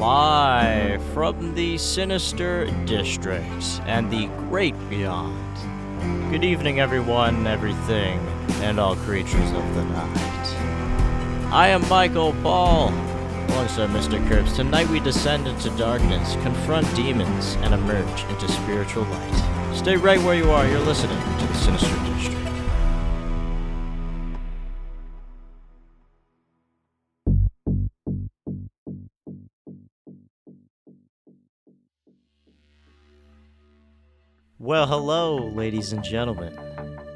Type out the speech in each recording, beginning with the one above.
Live from the Sinister districts and the great beyond. Good evening, everyone, everything, and all creatures of the night. I am Michael Ball, alongside Mr. Curbs. Tonight we descend into darkness, confront demons, and emerge into spiritual light. Stay right where you are. You're listening to the Sinister District. Well, hello, ladies and gentlemen.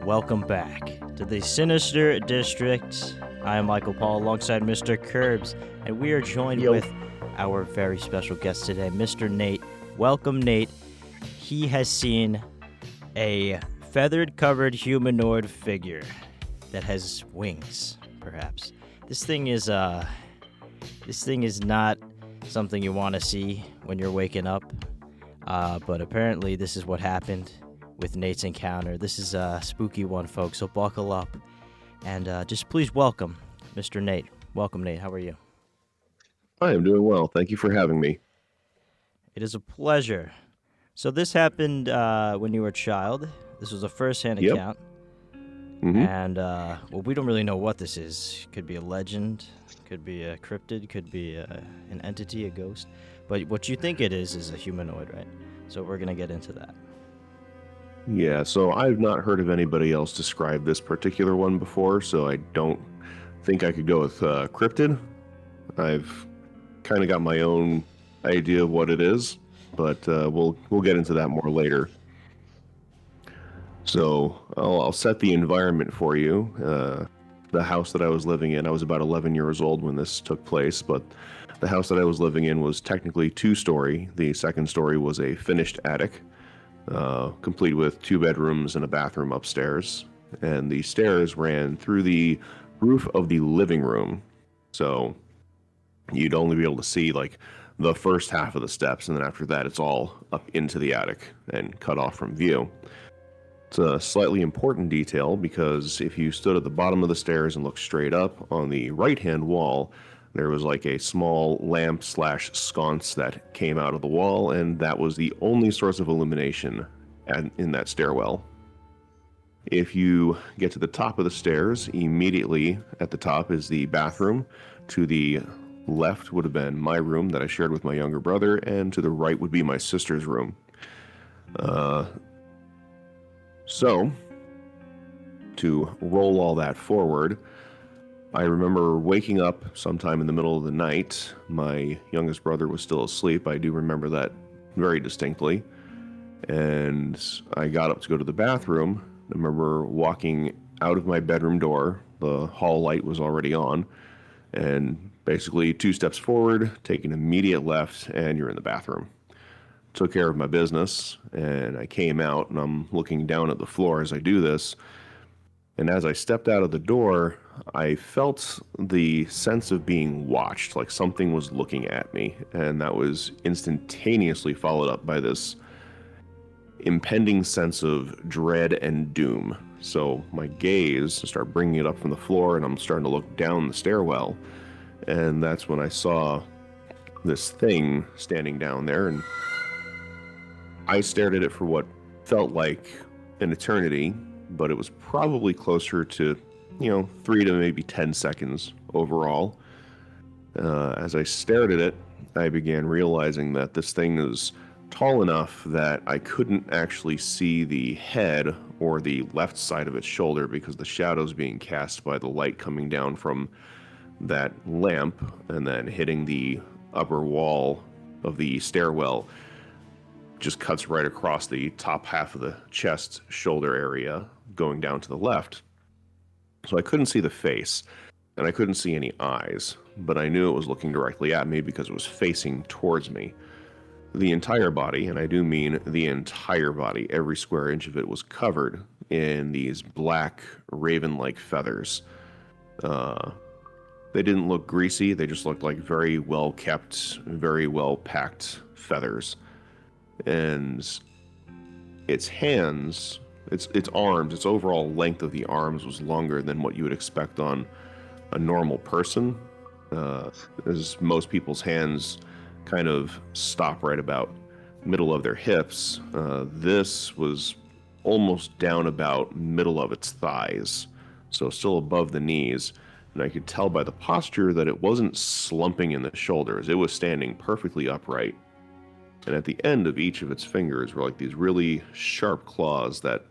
Welcome back to the Sinister District. I am Michael Paul alongside Mr. Curbs, and we are joined with our very special guest today, Mr. Nate. Welcome, Nate. He has seen a feathered-covered humanoid figure that has wings, perhaps. This thing is not something you want to see when you're waking up. But apparently this is what happened with Nate's encounter. This is a spooky one, folks, so buckle up. And just please welcome Mr. Nate. Welcome, Nate. How are you? I am doing well. Thank you for having me. It is a pleasure. So this happened when you were a child. This was a first-hand account. Mm-hmm. And, well, we don't really know what this is. Could be a legend, could be a cryptid, could be an entity, a ghost. But what you think it is a humanoid, right? So we're going to get into that. Yeah, so I've not heard of anybody else describe this particular one before, so I don't think I could go with cryptid. I've kind of got my own idea of what it is, but we'll get into that more later. So I'll set the environment for you. The house that I was living in, I was about 11 years old when this took place, but the house that I was living in was technically two-story. The second story was a finished attic, complete with 2 bedrooms and a bathroom upstairs. And the stairs ran through the roof of the living room. So you'd only be able to see like the first half of the steps, and then after that it's all up into the attic and cut off from view. It's a slightly important detail because if you stood at the bottom of the stairs and looked straight up, on the right-hand wall there was like a small lamp/sconce that came out of the wall, and that was the only source of illumination in that stairwell. If you get to the top of the stairs, immediately at the top is the bathroom. To the left would have been my room that I shared with my younger brother, and to the right would be my sister's room. So, to roll all that forward, I remember waking up sometime in the middle of the night. My youngest brother was still asleep. I do remember that very distinctly. And I got up to go to the bathroom. I remember walking out of my bedroom door. The hall light was already on. And basically 2 steps forward, take an immediate left, and you're in the bathroom. Took care of my business, and I came out, and I'm looking down at the floor as I do this. And as I stepped out of the door, I felt the sense of being watched, like something was looking at me, and that was instantaneously followed up by this impending sense of dread and doom. So my gaze started bringing it up from the floor, and I'm starting to look down the stairwell, and that's when I saw this thing standing down there, and I stared at it for what felt like an eternity, but it was probably closer to 3 to maybe 10 seconds overall. As I stared at it, I began realizing that this thing is tall enough that I couldn't actually see the head or the left side of its shoulder because the shadows being cast by the light coming down from that lamp and then hitting the upper wall of the stairwell just cuts right across the top half of the chest shoulder area going down to the left. So I couldn't see the face, and I couldn't see any eyes, but I knew it was looking directly at me because it was facing towards me. The entire body, and I do mean the entire body, every square inch of it was covered in these black raven-like feathers. They didn't look greasy, they just looked like very well kept, very well packed feathers. And its hands, its arms, its overall length of the arms was longer than what you would expect on a normal person. As most people's hands kind of stop right about middle of their hips. This was almost down about middle of its thighs, so still above the knees. And I could tell by the posture that it wasn't slumping in the shoulders. It was standing perfectly upright. And at the end of each of its fingers were like these really sharp claws that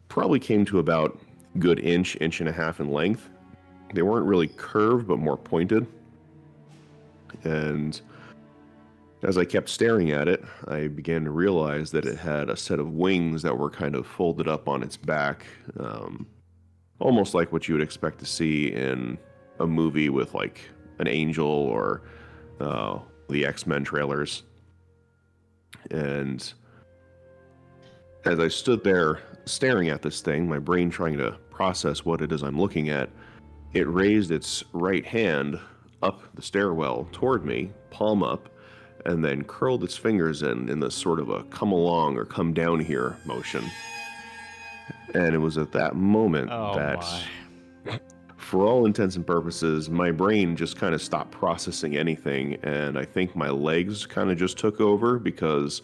probably came to about a good inch and a half in length. They weren't really curved, but more pointed. And as I kept staring at it, I began to realize that it had a set of wings that were kind of folded up on its back, almost like what you would expect to see in a movie with like an angel or the X-Men trailers. And as I stood there staring at this thing, my brain trying to process what it is I'm looking at, it raised its right hand up the stairwell toward me, palm up, and then curled its fingers in this sort of a come along or come down here motion. And it was at that moment for all intents and purposes, my brain just kind of stopped processing anything, and I think my legs kind of just took over, because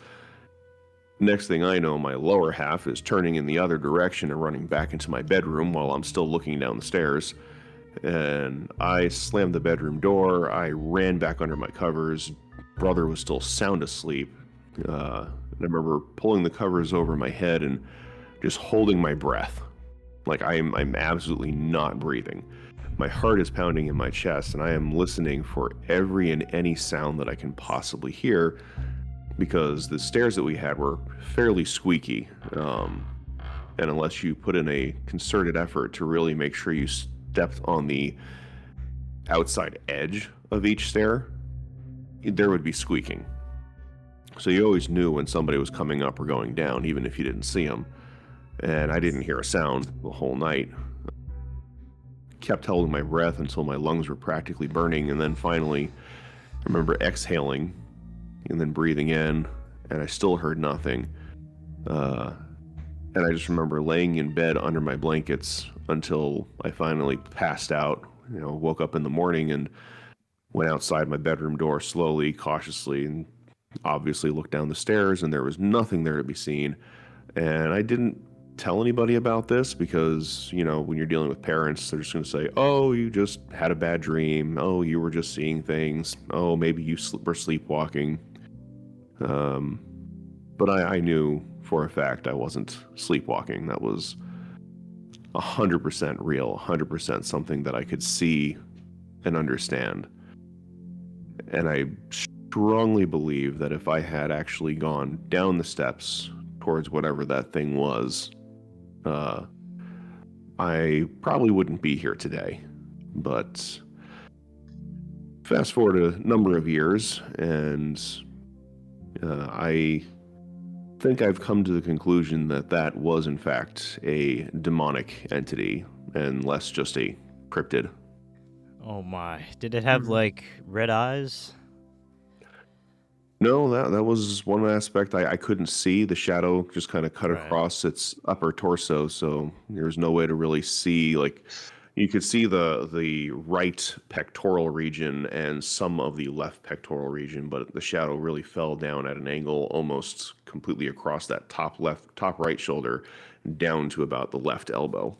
next thing I know, my lower half is turning in the other direction and running back into my bedroom while I'm still looking down the stairs. And I slammed the bedroom door. I ran back under my covers. Brother was still sound asleep. And I remember pulling the covers over my head and just holding my breath. Like I'm absolutely not breathing. My heart is pounding in my chest, and I am listening for every and any sound that I can possibly hear, because the stairs that we had were fairly squeaky. And unless you put in a concerted effort to really make sure you stepped on the outside edge of each stair, there would be squeaking. So you always knew when somebody was coming up or going down, even if you didn't see them. And I didn't hear a sound the whole night. Kept holding my breath until my lungs were practically burning, and then finally I remember exhaling and then breathing in, and I still heard nothing. And I just remember laying in bed under my blankets until I finally passed out. Woke up in the morning and went outside my bedroom door slowly, cautiously, and obviously looked down the stairs, and there was nothing there to be seen. And I didn't tell anybody about this because, when you're dealing with parents, they're just going to say, oh, you just had a bad dream. Oh, you were just seeing things. Oh, maybe you were sleepwalking. But I knew for a fact I wasn't sleepwalking. That was 100% real, 100% something that I could see and understand. And I strongly believe that if I had actually gone down the steps towards whatever that thing was, I probably wouldn't be here today. But fast forward a number of years, and I think I've come to the conclusion that that was in fact a demonic entity and less just a cryptid. Oh my. Did it have like red eyes? No, that was one aspect I couldn't see. The shadow just kind of cut Right. across its upper torso, so there was no way to really see. Like, you could see the right pectoral region and some of the left pectoral region, but the shadow really fell down at an angle almost completely across that top right shoulder down to about the left elbow.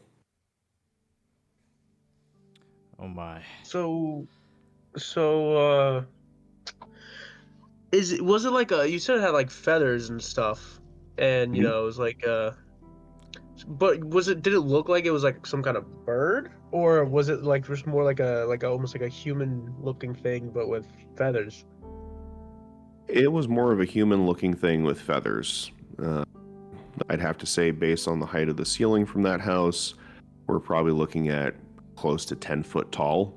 Oh my. So was it like you said it had like feathers and stuff, and it was like but did it look like it was like some kind of bird, or was it like just more like almost like a human looking thing but with feathers? It was more of a human looking thing with feathers. I'd have to say, based on the height of the ceiling from that house, we're probably looking at close to 10 foot tall.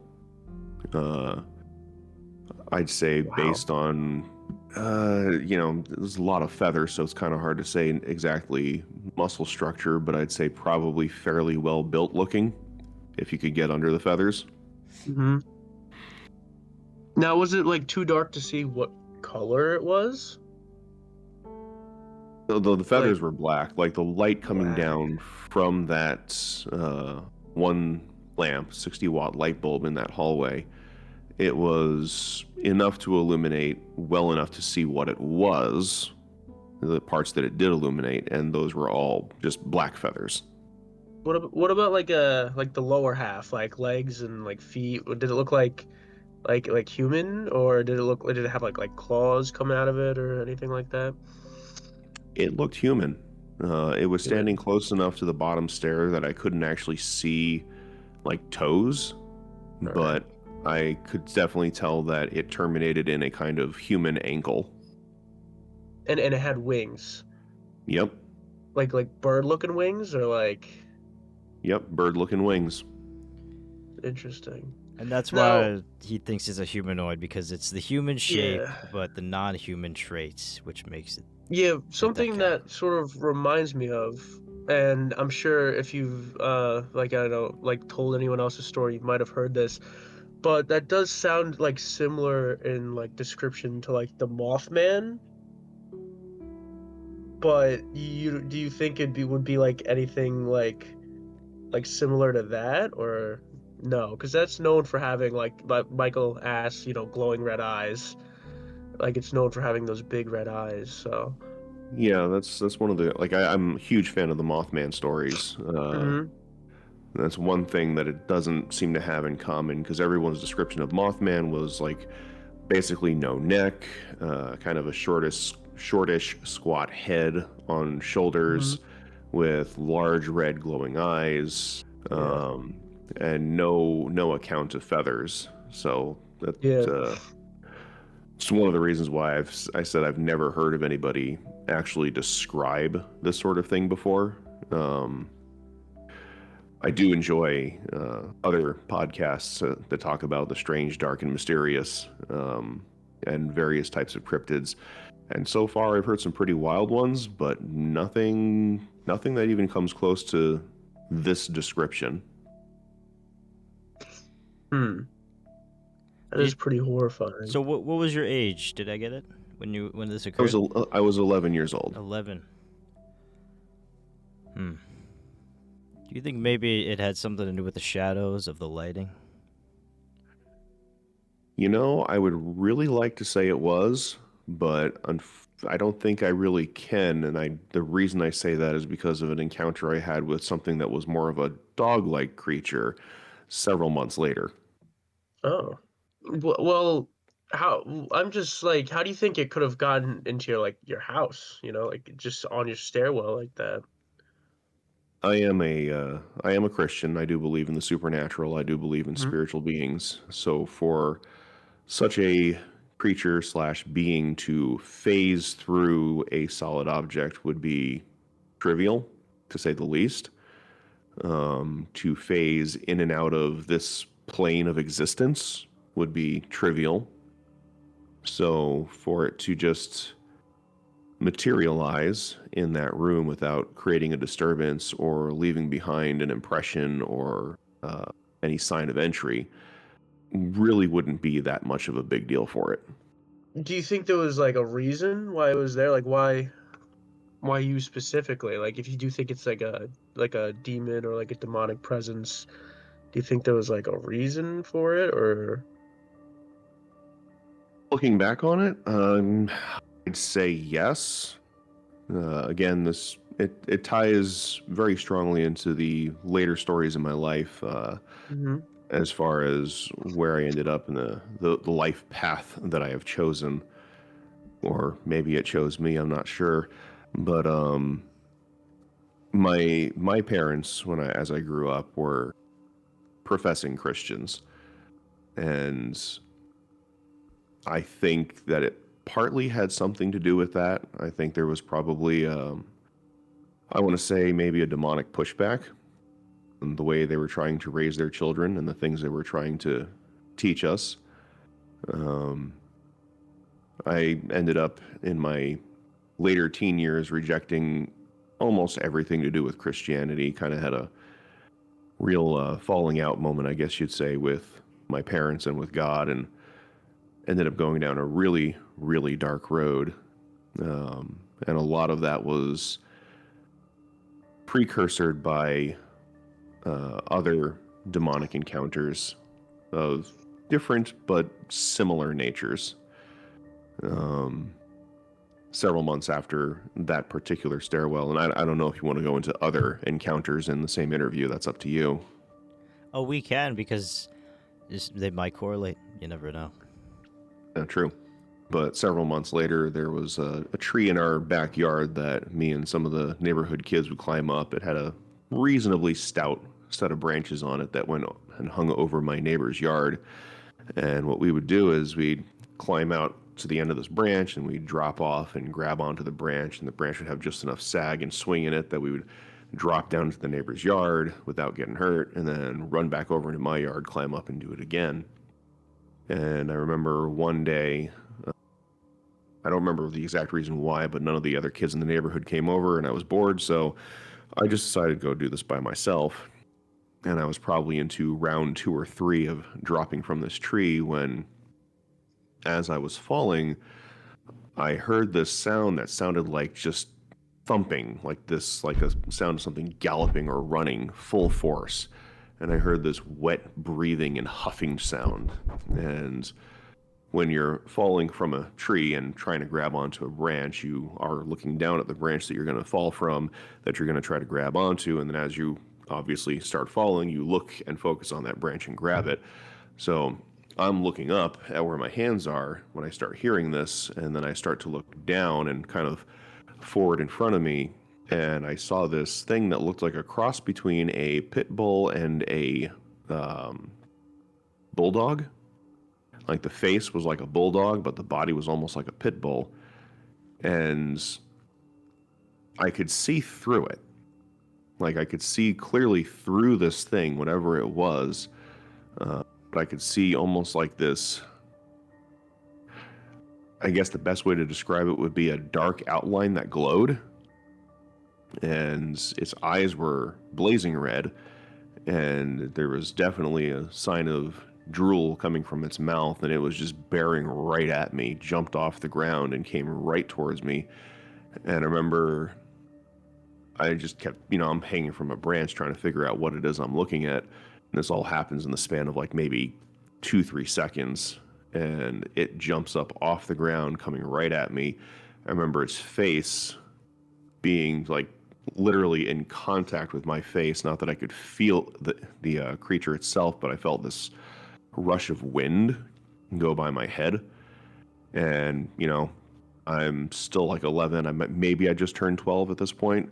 I'd say based on, there's a lot of feathers, so it's kind of hard to say exactly muscle structure, but I'd say probably fairly well built looking, if you could get under the feathers. Mm-hmm. Now, was it like too dark to see what color it was? The feathers were black, like the light coming down from that one lamp, 60-watt light bulb in that hallway. It was enough to illuminate well enough to see what it was, the parts that it did illuminate, and those were all just black feathers. What about like the lower half, like legs and like feet? Did it look like human, or did it have like claws coming out of it or anything like that? It looked human. It was standing Human. close enough to the bottom stair that I couldn't actually see like toes, All right. but I could definitely tell that it terminated in a kind of human ankle. And it had wings, Yep, like bird-looking wings, or like yep, bird-looking wings. interesting. And that's Now, why he thinks it's a humanoid, because it's the human shape, yeah, but the non-human traits, which makes it yeah, fit that something category. that sort of reminds me of, and I'm sure if you've like I don't know, like told anyone else's story, you might have heard this, but that does sound like similar in like description to like the Mothman. But do you think would be like anything like similar to that, or no? Because that's known for having like Michael asked, glowing red eyes. Like it's known for having those big red eyes. So. Yeah, that's one of the like I'm a huge fan of the Mothman stories. Hmm. That's one thing that it doesn't seem to have in common because everyone's description of Mothman was like basically no neck, kind of a shortish, squat head on Hmm. shoulders, with large red glowing eyes, Yeah. and no account of feathers. So that Yeah. it's one of the reasons why I said I've never heard of anybody actually describe this sort of thing before. I do enjoy other podcasts that talk about the strange, dark, and mysterious, and various types of cryptids. And so far, I've heard some pretty wild ones, but nothing that even comes close to this description. Hmm. That You, is pretty horrifying. so what was your age? Did I get it when this I was occurred? I was 11 years old. 11. Hmm. Do you think maybe it had something to do with the shadows of the lighting? You know, I would really like to say it was, but I don't think I really can. And the reason I say that is because of an encounter I had with something that was more of a dog-like creature several months later. Oh. Well, how I'm just like, how do you think it could have gotten into your house? Like just on your stairwell like that. I am a Christian. I do believe in the supernatural. I do believe in Hmm. spiritual beings. So for such a creature slash being to phase through a solid object would be trivial, to say the least. To phase in and out of this plane of existence would be trivial. So for it to just materialize in that room without creating a disturbance or leaving behind an impression or any sign of entry really wouldn't be that much of a big deal for it. Do you think there was like a reason why it was there? Like why you specifically? Like if you do think it's like a demon or like a demonic presence, do you think there was like a reason for it, or Looking back on it, I'd say yes. Again, it ties very strongly into the later stories in my life, Mhm. as far as where I ended up in the life path that I have chosen, or maybe it chose me. I'm not sure, but my parents, as I grew up, were professing Christians, and I think that it partly had something to do with that. I think there was probably I want to say maybe a demonic pushback in the way they were trying to raise their children and the things they were trying to teach us. Um, I ended up in my later teen years rejecting almost everything to do with Christianity. Kind of had a real falling out moment, I guess you'd say, with my parents and with God, and ended up going down a really, really dark road. And a lot of that was precursored by other demonic encounters of different but similar natures. Several months after that particular stairwell, and I don't know if you want to go into other encounters in the same interview. That's up to you. Oh, we can, because they might correlate. You never know. True. But several months later, there was a tree in our backyard that me and some of the neighborhood kids would climb up. It had a reasonably stout set of branches on it that went and hung over my neighbor's yard. And what we would do is we'd climb out to the end of this branch and we'd drop off and grab onto the branch, and the branch would have just enough sag and swing in it that we would drop down to the neighbor's yard without getting hurt, and then run back over into my yard, climb up, and do it again. And I remember one day, I don't remember the exact reason why, but none of the other kids in the neighborhood came over, and I was bored, so I just decided to go do this by myself. And I was probably into round 2 or 3 of dropping from this tree when, as I was falling, I heard this sound that sounded like just thumping, like a sound of something galloping or running full force. And I heard this wet breathing and huffing sound. And when you're falling from a tree and trying to grab onto a branch, you are looking down at the branch that you're going to fall from, that you're going to try to grab onto. And then as you obviously start falling, you look and focus on that branch and grab it. So I'm looking up at where my hands are when I start hearing this, and then I start to look down and kind of forward in front of me, and I saw this thing that looked like a cross between a pit bull and a bulldog. Like the face was like a bulldog, but the body was almost like a pit bull. And I could see through it. Like I could see clearly through this thing, whatever it was. But I could see almost like this. I guess the best way to describe it would be a dark outline that glowed. And its eyes were blazing red. And there was definitely a sign of drool coming from its mouth, and it was just bearing right at me, jumped off the ground and came right towards me. And I remember I just kept, I'm hanging from a branch trying to figure out what it is I'm looking at. And this all happens in the span of like maybe 2-3 seconds. And it jumps up off the ground, coming right at me. I remember its face being like literally in contact with my face. Not that I could feel the creature itself, but I felt this rush of wind go by my head. And, I'm still like 11. Maybe I just turned 12 at this point.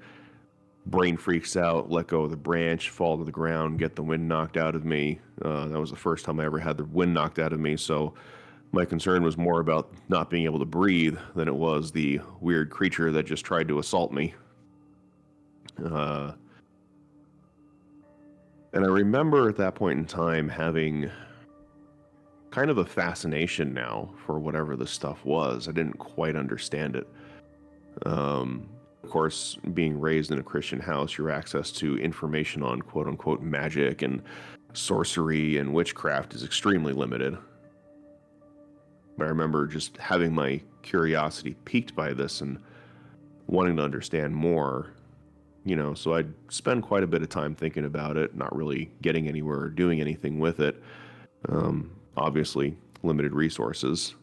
Brain freaks out, let go of the branch, fall to the ground, get the wind knocked out of me. That was the first time I ever had the wind knocked out of me, so my concern was more about not being able to breathe than it was the weird creature that just tried to assault me. And I remember at that point in time having kind of a fascination now for whatever this stuff was. I didn't quite understand it. Of course, being raised in a Christian house, your access to information on quote-unquote magic and sorcery and witchcraft is extremely limited. But I remember just having my curiosity piqued by this and wanting to understand more, so I'd spend quite a bit of time thinking about it, not really getting anywhere or doing anything with it. Obviously, limited resources.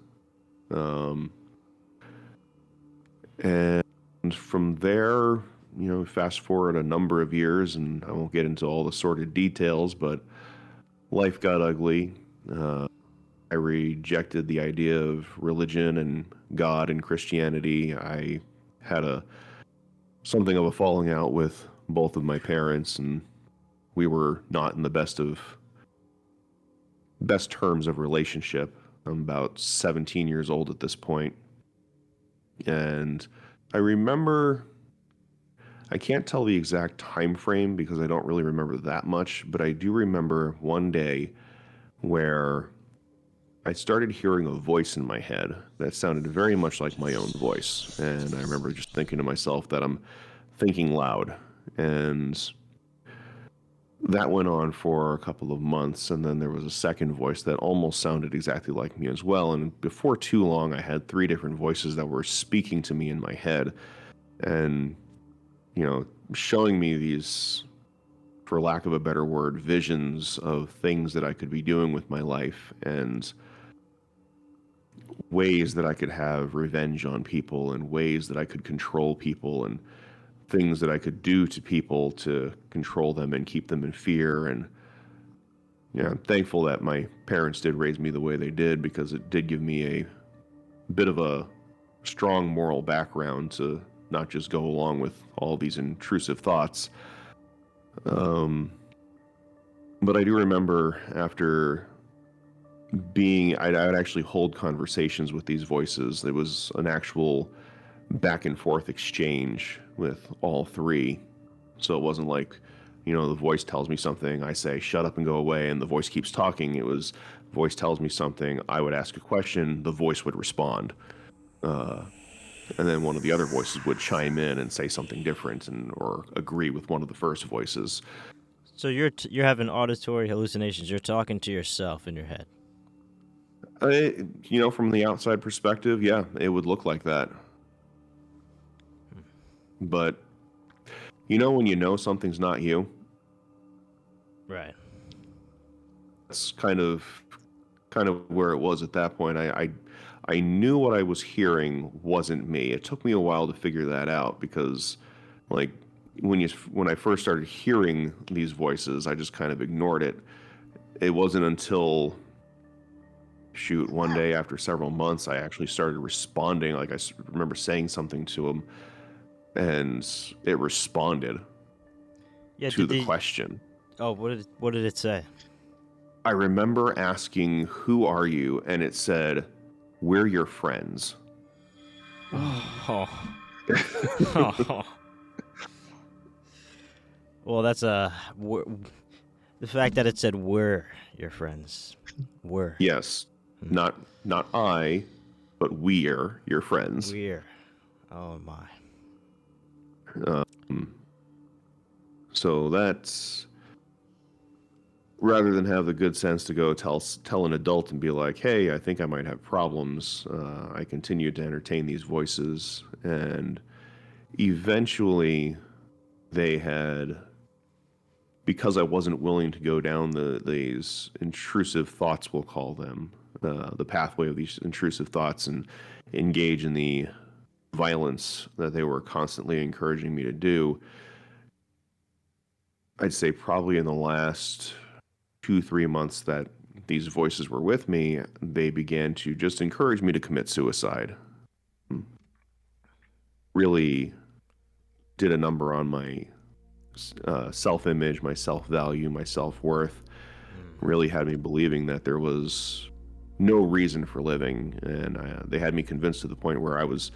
And from there, fast forward a number of years, and I won't get into all the sordid details, but life got ugly. I rejected the idea of religion and God and Christianity. I had something of a falling out with both of my parents, and we were not in the best terms of relationship. I'm about 17 years old at this point. And I remember, I can't tell the exact time frame because I don't really remember that much, but I do remember one day where I started hearing a voice in my head that sounded very much like my own voice. And I remember just thinking to myself that I'm thinking loud. And that went on for a couple of months, and then there was a second voice that almost sounded exactly like me as well. And before too long, I had 3 different voices that were speaking to me in my head and, showing me these for lack of a better word, visions of things that I could be doing with my life and ways that I could have revenge on people and ways that I could control people and things that I could do to people to control them and keep them in fear. And yeah, I'm thankful that my parents did raise me the way they did, because it did give me a bit of a strong moral background to not just go along with all these intrusive thoughts. But I do remember after I'd actually hold conversations with these voices. It was an actual back and forth exchange with all three. So it wasn't like, the voice tells me something, I say, shut up and go away, and the voice keeps talking. It was, voice tells me something, I would ask a question, the voice would respond. And then one of the other voices would chime in and say something different or agree with one of the first voices. So you're having auditory hallucinations. You're talking to yourself in your head. From the outside perspective, yeah, it would look like that. But, when you know something's not you. Right. That's kind of where it was at that point. I knew what I was hearing wasn't me. It took me a while to figure that out, because, like, when I first started hearing these voices, I just kind of ignored it. It wasn't until, one day after several months, I actually started responding. Like, I remember saying something to him, and it responded to the question. Oh, what did it say? I remember asking, "Who are you?" And it said, "We're your friends." Oh. Oh. Well, that's the fact that it said "we're your friends." We're. Yes. Not I, but we're your friends. We're. Oh my. So that's, rather than have the good sense to go tell an adult and be like, "Hey, I think I might have problems," I continued to entertain these voices, and eventually they had, because I wasn't willing to go down these intrusive thoughts, we'll call them, the pathway of these intrusive thoughts, and engage in the violence that they were constantly encouraging me to do. I'd say probably in the last 2-3 months that these voices were with me, they began to just encourage me to commit suicide. Really did a number on my self-image, my self-value, my self-worth. Really had me believing that there was no reason for living, and they had me convinced to the point where I was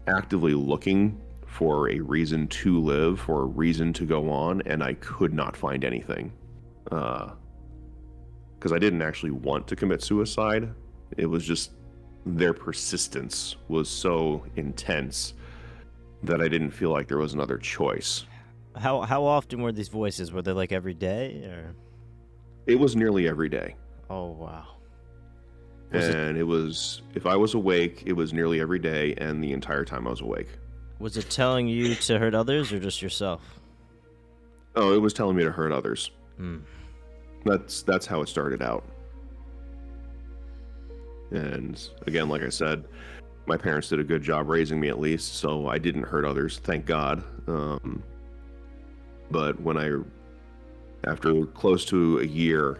actively looking for a reason to live, for a reason to go on, and I could not find anything. Because I didn't actually want to commit suicide. It was just their persistence was so intense that I didn't feel like there was another choice. How often were these voices? Were they like every day, or? It was nearly every day. Oh wow. It was, if I was awake, it was nearly every day, and the entire time I was awake. Was it telling you to hurt others or just yourself? Oh, it was telling me to hurt others. That's how it started out. And again, like I said, my parents did a good job raising me, at least, so I didn't hurt others, thank God. But after close to a year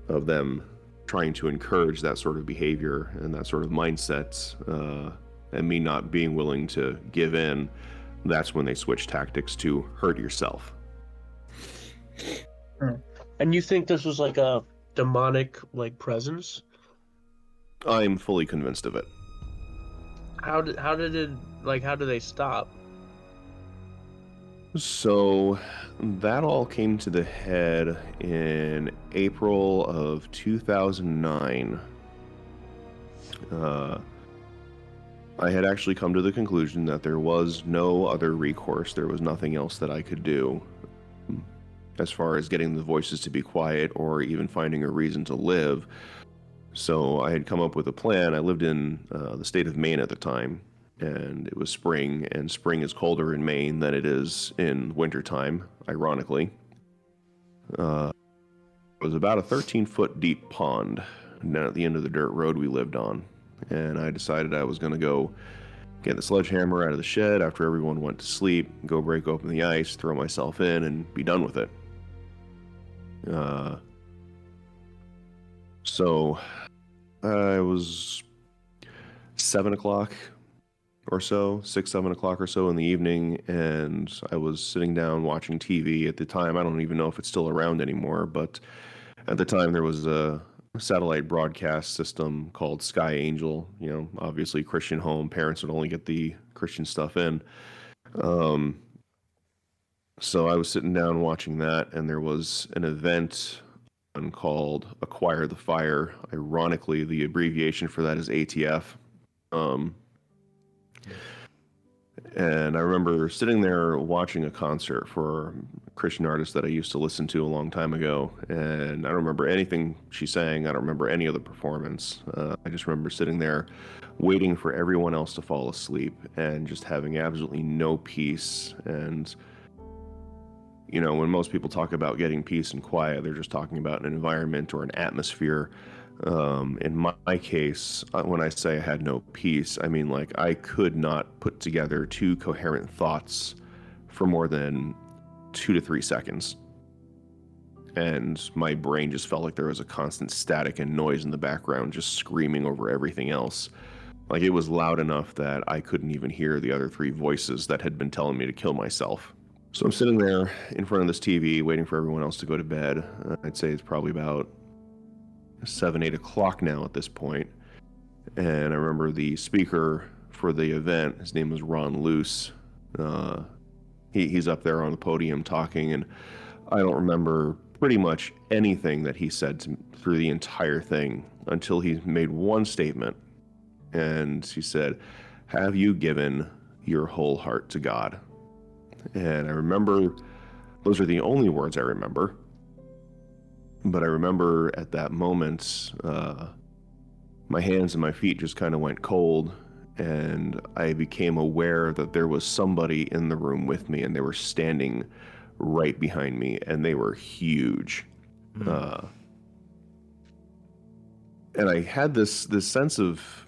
of them trying to encourage that sort of behavior and that sort of mindset, and me not being willing to give in, that's when they switched tactics to hurt yourself. And you think this was like a demonic presence? I'm fully convinced of it. How did they stop? So that all came to the head in April of 2009. I had actually come to the conclusion that there was no other recourse. There was nothing else that I could do as far as getting the voices to be quiet or even finding a reason to live. So I had come up with a plan. I lived in the state of Maine at the time, and it was spring, and spring is colder in Maine than it is in wintertime, ironically. It was about a 13-foot deep pond down at the end of the dirt road we lived on. And I decided I was going to go get the sledgehammer out of the shed after everyone went to sleep, go break open the ice, throw myself in, and be done with it. So I was 7 o'clock or so, 7 o'clock or so in the evening, and I was sitting down watching TV at the time. I don't even know if it's still around anymore, but at the time there was a satellite broadcast system called Sky Angel. You know, obviously Christian home, parents would only get the Christian stuff in. So I was sitting down watching that, and there was an event called Acquire the Fire. Ironically, the abbreviation for that is ATF. And I remember sitting there watching a concert for a Christian artist that I used to listen to a long time ago. And I don't remember anything she sang. I don't remember any of the performance. I just remember sitting there waiting for everyone else to fall asleep and just having absolutely no peace. And, you know, when most people talk about getting peace and quiet, they're just talking about an environment or an atmosphere. In my case, when I say I had no peace, I mean, like, I could not put together two coherent thoughts for more than 2 to 3 seconds. And my brain just felt like there was a constant static and noise in the background, just screaming over everything else. Like, it was loud enough that I couldn't even hear the other 3 voices that had been telling me to kill myself. So I'm sitting there in front of this TV, waiting for everyone else to go to bed. I'd say it's probably about 7, 8 o'clock now at this point. And I remember the speaker for the event, his name was Ron Luce. He's up there on the podium talking, and I don't remember pretty much anything that he said through the entire thing until he made one statement. And he said, "Have you given your whole heart to God?" And I remember, those are the only words I remember. But I remember at that moment, my hands and my feet just kind of went cold, and I became aware that there was somebody in the room with me, and they were standing right behind me, and they were huge. And I had this sense of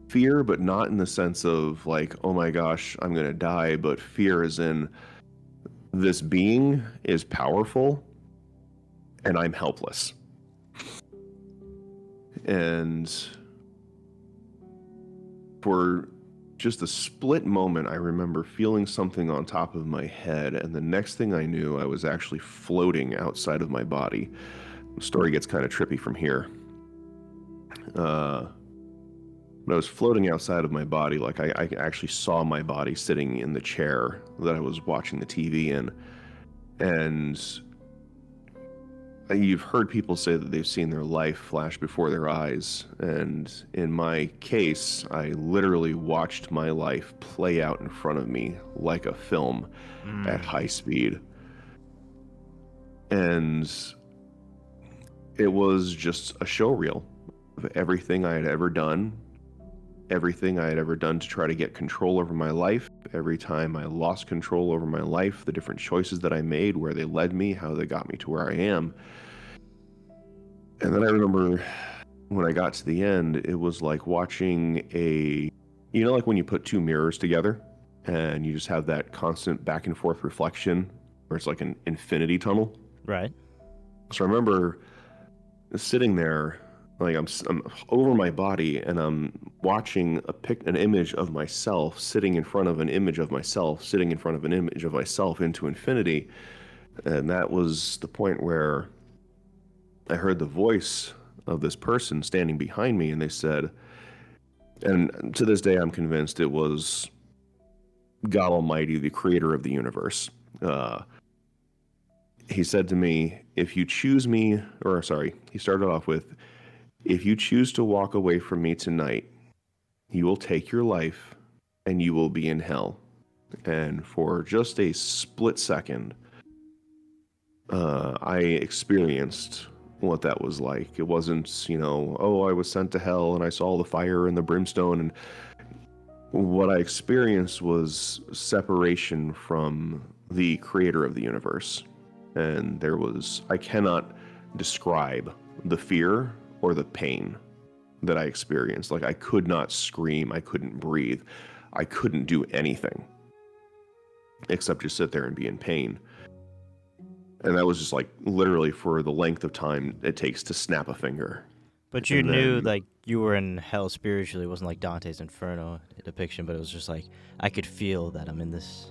fear, but not in the sense of like, oh my gosh, I'm going to die, but fear as in this being is powerful and I'm helpless. And for just a split moment, I remember feeling something on top of my head, and the next thing I knew, I was actually floating outside of my body. The story gets kind of trippy from here. But I was floating outside of my body, like I actually saw my body sitting in the chair that I was watching the TV in. And you've heard people say that they've seen their life flash before their eyes. And in my case, I literally watched my life play out in front of me like a film at high speed. And it was just a showreel of everything I had ever done. Everything I had ever done to try to get control over my life, every time I lost control over my life, the different choices that I made, where they led me, how they got me to where I am. And then I remember when I got to the end, it was like watching you know, like when you put 2 mirrors together and you just have that constant back and forth reflection where it's like an infinity tunnel. Right. So I remember sitting there, like I'm over my body, and I'm watching an image of myself sitting in front of an image of myself, sitting in front of an image of myself into infinity. And that was the point where I heard the voice of this person standing behind me, and they said, and to this day I'm convinced it was God Almighty, the creator of the universe. He said to me, he started off with, "If you choose to walk away from me tonight, you will take your life and you will be in hell." And for just a split second, I experienced what that was like. It wasn't, you know, oh, I was sent to hell and I saw the fire and the brimstone. And what I experienced was separation from the creator of the universe. and I cannot describe the fear or the pain that I experienced. Like, I could not scream, I couldn't breathe, I couldn't do anything except just sit there and be in pain. And that was just like literally for the length of time it takes to snap a finger. But you And knew, then, like, you were in hell spiritually. It wasn't like Dante's Inferno depiction, but it was just like, I could feel that I'm in this,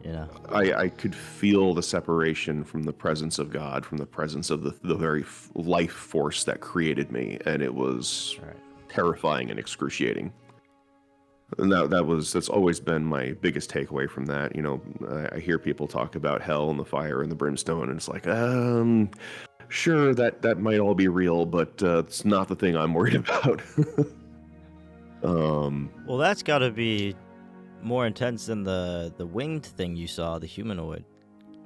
you know? I could feel the separation from the presence of God, from the presence of the very life force that created me, and it was Right. terrifying and excruciating. And that's always been my biggest takeaway from that. You know, I hear people talk about hell and the fire and the brimstone, and it's like, sure, that might all be real, but it's not the thing I'm worried about. Well, that's got to be more intense than the winged thing you saw, the humanoid.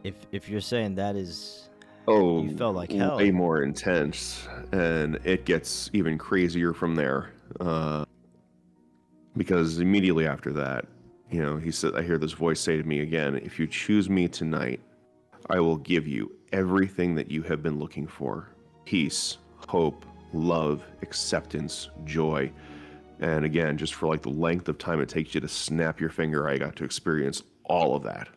If you're saying that is, you felt like hell. Way more intense, and it gets even crazier from there. Because immediately after that, you know, he said, I hear this voice say to me again, if you choose me tonight, I will give you everything that you have been looking for. Peace, hope, love, acceptance, joy. And again, just for like the length of time it takes you to snap your finger, I got to experience all of that.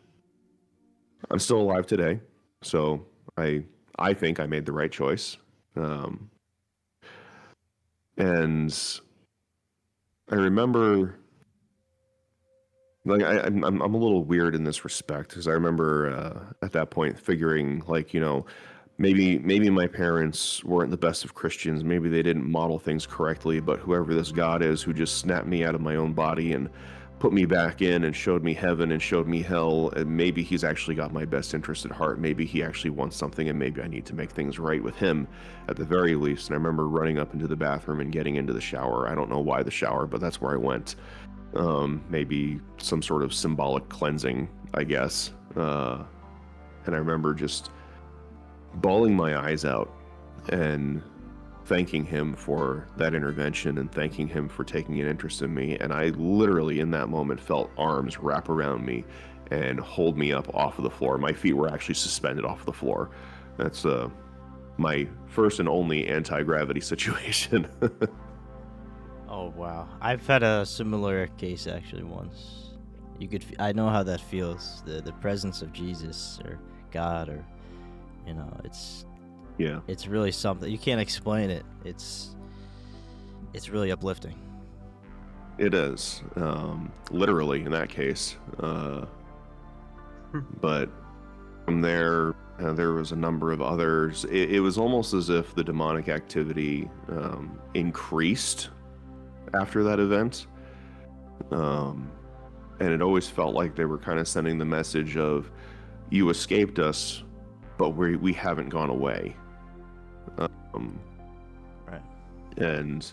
I'm still alive today, so I think I made the right choice. And I remember, like, I'm a little weird in this respect, because I remember at that point figuring, like, you know, maybe my parents weren't the best of Christians, maybe they didn't model things correctly, but whoever this God is who just snapped me out of my own body and put me back in and showed me heaven and showed me hell, and maybe he's actually got my best interest at heart, maybe he actually wants something, and maybe I need to make things right with him at the very least. And I remember running up into the bathroom and getting into the shower. I don't know why the shower, but that's where I went. Maybe some sort of symbolic cleansing, I guess. And I remember just bawling my eyes out and thanking him for that intervention and thanking him for taking an interest in me. And I literally in that moment felt arms wrap around me and hold me up off of the floor. My feet were actually suspended off the floor. That's my first and only anti-gravity situation. Oh wow, I've had a similar case actually once. I know how that feels. The presence of Jesus or God, or, you know, it's really something. You can't explain it. It's really uplifting. It is, literally in that case. But from there, there was a number of others. It was almost as if the demonic activity increased after that event. And it always felt like they were kind of sending the message of, you escaped us, but we haven't gone away. Right. And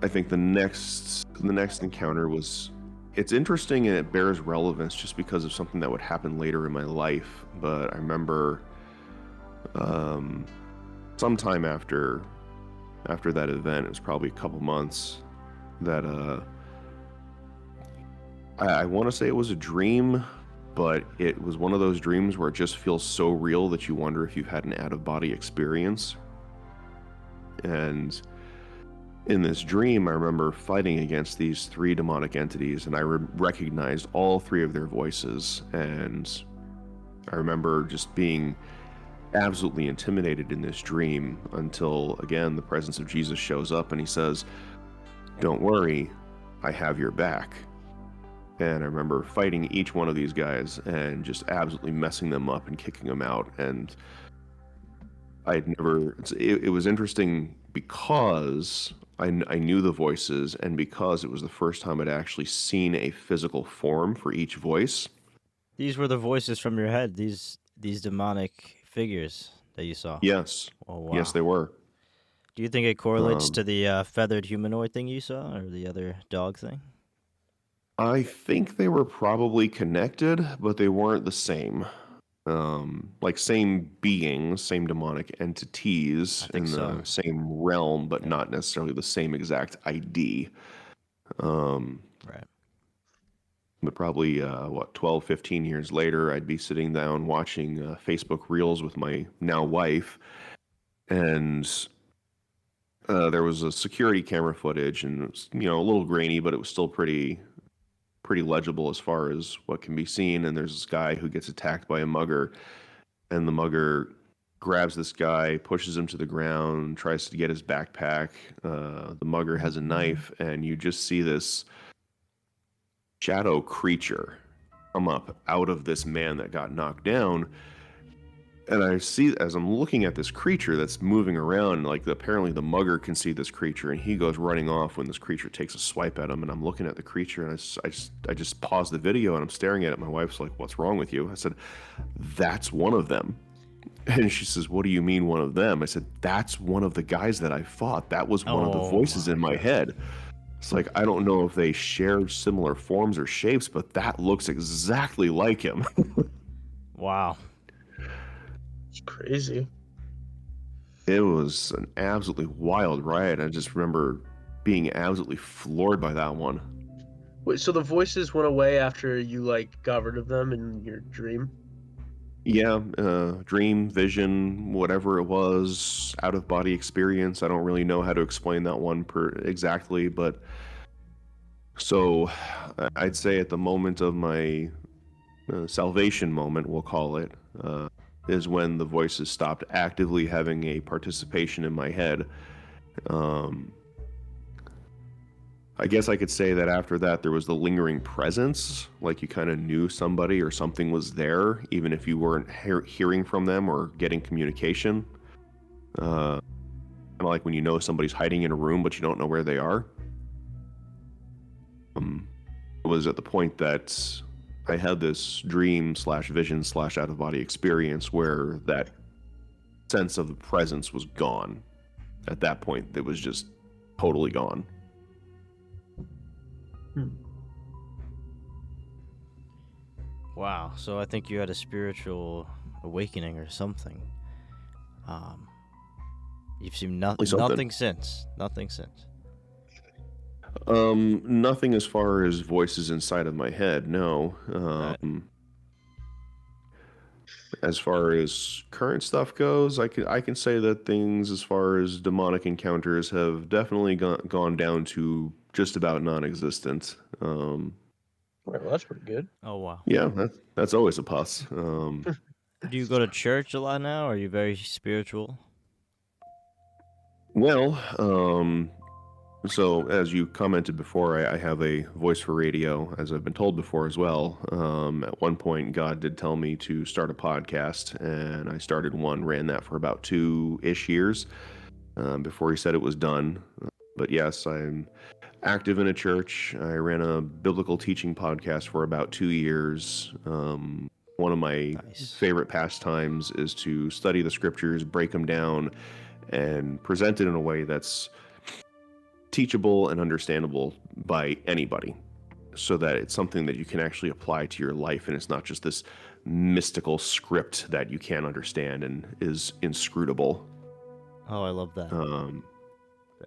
I think the next encounter was, it's interesting and it bears relevance just because of something that would happen later in my life. But I remember sometime after that event, it was probably a couple months, that I want to say it was a dream, but it was one of those dreams where it just feels so real that you wonder if you've had an out-of-body experience. And in this dream, I remember fighting against these 3 demonic entities, and I recognized all 3 of their voices. And I remember just being absolutely intimidated in this dream until, again, the presence of Jesus shows up and he says, "Don't worry, I have your back." And I remember fighting each one of these guys and just absolutely messing them up and kicking them out. And it was interesting because I knew the voices, and because it was the first time I'd actually seen a physical form for each voice. These were the voices from your head. These demonic figures that you saw. Yes. Oh wow. Yes, they were. Do you think it correlates to the feathered humanoid thing you saw, or the other dog thing? I think they were probably connected, but they weren't the same. Like same beings, same demonic entities in the same realm, but not necessarily the same exact ID. Right. But probably, 12, 15 years later, I'd be sitting down watching Facebook Reels with my now wife, and there was a security camera footage, and it was, a little grainy, but it was still pretty legible as far as what can be seen. And there's this guy who gets attacked by a mugger, and the mugger grabs this guy, pushes him to the ground, tries to get his backpack. The mugger has a knife, and you just see this shadow creature come up out of this man that got knocked down. And I see, as I'm looking at this creature that's moving around, like apparently the mugger can see this creature, and he goes running off when this creature takes a swipe at him. And I'm looking at the creature, and I just pause the video, and I'm staring at it. My wife's like, "What's wrong with you?" I said, "That's one of them." And she says, "What do you mean one of them?" I said, "That's one of the guys that I fought. That was one of the voices in my head." It's like, I don't know if they share similar forms or shapes, but that looks exactly like him. Wow. It's crazy. It was an absolutely wild ride. I just remember being absolutely floored by that one. Wait, so the voices went away after you like got rid of them in your dream? Yeah, dream, vision, whatever it was, out of body experience. I don't really know how to explain that one exactly, but so I'd say at the moment of my salvation moment, we'll call it, is when the voices stopped actively having a participation in my head. I guess I could say that after that, there was the lingering presence, like you kind of knew somebody or something was there, even if you weren't hearing from them or getting communication. Kind of like when you know somebody's hiding in a room, but you don't know where they are. It was at the point that I had this dream / vision / out of body experience where that sense of the presence was gone. At that point, it was just totally gone. Wow. So I think you had a spiritual awakening or something. You've seen nothing since. Nothing since. Nothing as far as voices inside of my head, no. Right. As far as current stuff goes, I can say that things as far as demonic encounters have definitely gone down to just about non-existent. Right, well, that's pretty good. Oh wow. Yeah, that's always a plus. Do you go to church a lot now? Are you very spiritual? Well, so as you commented before, I have a voice for radio, as I've been told before as well. At one point, God did tell me to start a podcast, and I started one, ran that for about 2-ish years before he said it was done. But yes, I'm active in a church. I ran a biblical teaching podcast for about 2 years. One of my favorite pastimes is to study the scriptures, break them down, and present it in a way that's teachable and understandable by anybody, so that it's something that you can actually apply to your life, and it's not just this mystical script that you can't understand and is inscrutable. Oh, I love that.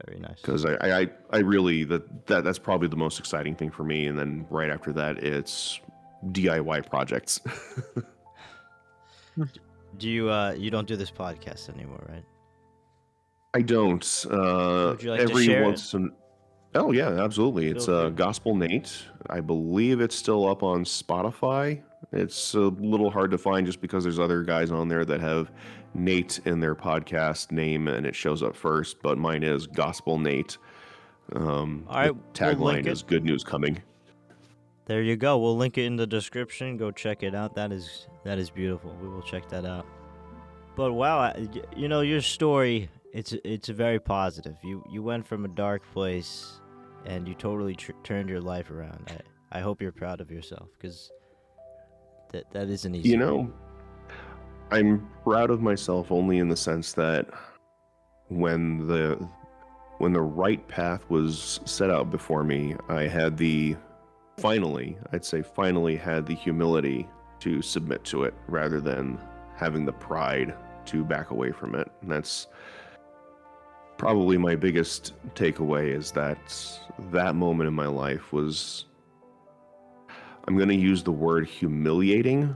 Very nice. Because I really that's probably the most exciting thing for me, and then right after that, it's DIY projects. Do you don't do this podcast anymore, right? I don't. Would you like to Every share once in... Oh yeah, absolutely. It's Okay. Gospel Nate. I believe it's still up on Spotify. It's a little hard to find just because there's other guys on there that have Nate in their podcast name and it shows up first, but mine is Gospel Nate. All right, The tagline is "Good News Coming." There you go. We'll link it in the description. Go check it out. That is beautiful. We will check that out. But wow, your story, it's very positive. You went from a dark place and you totally turned your life around. I hope you're proud of yourself, because that isn't easy. I'm proud of myself only in the sense that when the right path was set out before me, I had finally had the humility to submit to it rather than having the pride to back away from it. And that's probably my biggest takeaway, is that moment in my life was, I'm going to use the word humiliating,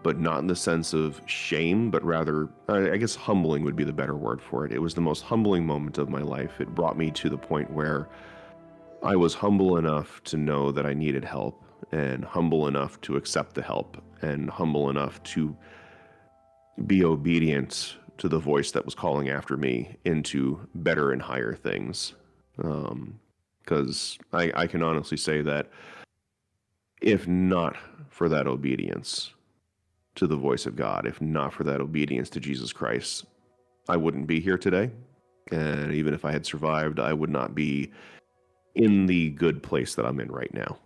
but not in the sense of shame, but rather, I guess humbling would be the better word for it. It was the most humbling moment of my life. It brought me to the point where I was humble enough to know that I needed help, and humble enough to accept the help, and humble enough to be obedient to the voice that was calling after me into better and higher things. Because I can honestly say that if not for that obedience to the voice of God, if not for that obedience to Jesus Christ, I wouldn't be here today. And even if I had survived, I would not be in the good place that I'm in right now.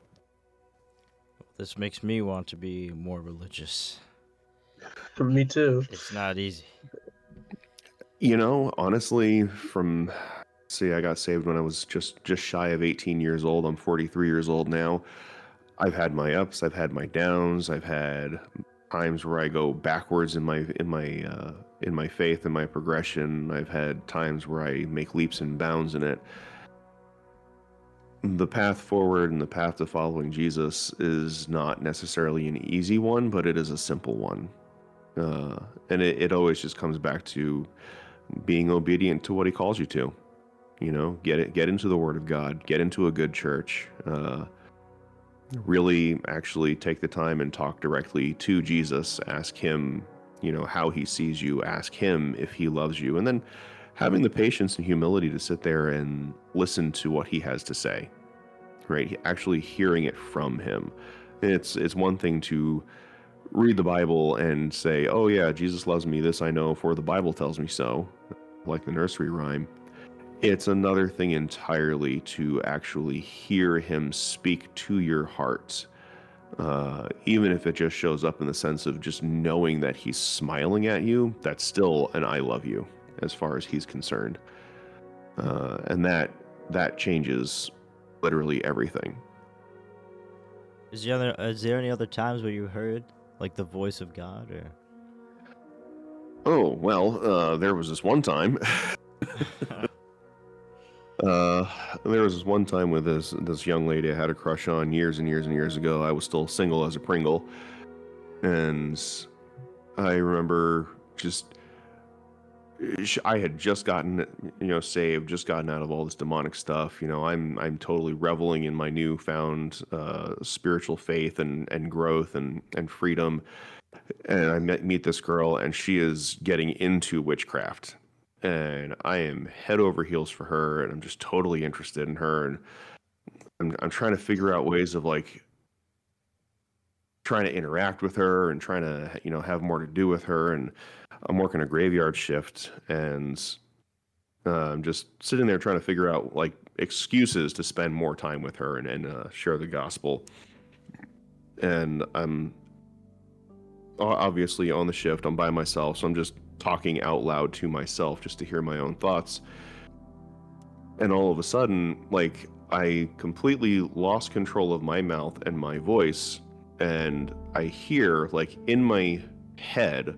This makes me want to be more religious. For me too. It's not easy. Honestly, I got saved when I was just shy of 18 years old. I'm 43 years old now. I've had my ups, I've had my downs, I've had times where I go backwards in my faith and my progression. I've had times where I make leaps and bounds in it. The path forward and the path to following Jesus is not necessarily an easy one, but it is a simple one. And it always just comes back to being obedient to what he calls you to. Get into the Word of God, get into a good church, really actually take the time and talk directly to Jesus, ask him, how he sees you, ask him if he loves you, and then having the patience and humility to sit there and listen to what he has to say, right? Actually hearing it from him. It's one thing to read the Bible and say, oh yeah, Jesus loves me, this I know, for the Bible tells me so, like the nursery rhyme. It's another thing entirely to actually hear him speak to your heart, even if it just shows up in the sense of just knowing that he's smiling at you. That's still an I love you as far as he's concerned. And that changes literally everything. Is there any other times where you heard like the voice of God? Or Oh, well, there was this one time. There was this one time with this young lady I had a crush on years and years and years ago. I was still single as a Pringle, and I remember I had just gotten saved, just gotten out of all this demonic stuff. I'm totally reveling in my newfound spiritual faith and growth and freedom. And I meet this girl, and she is getting into witchcraft. And I am head over heels for her, and I'm just totally interested in her, and I'm trying to figure out ways of like trying to interact with her and trying to have more to do with her. And I'm working a graveyard shift, and I'm just sitting there trying to figure out like excuses to spend more time with her and share the gospel. And I'm obviously on the shift, I'm by myself, so I'm just talking out loud to myself just to hear my own thoughts. And all of a sudden, like, I completely lost control of my mouth and my voice, and I hear, like, in my head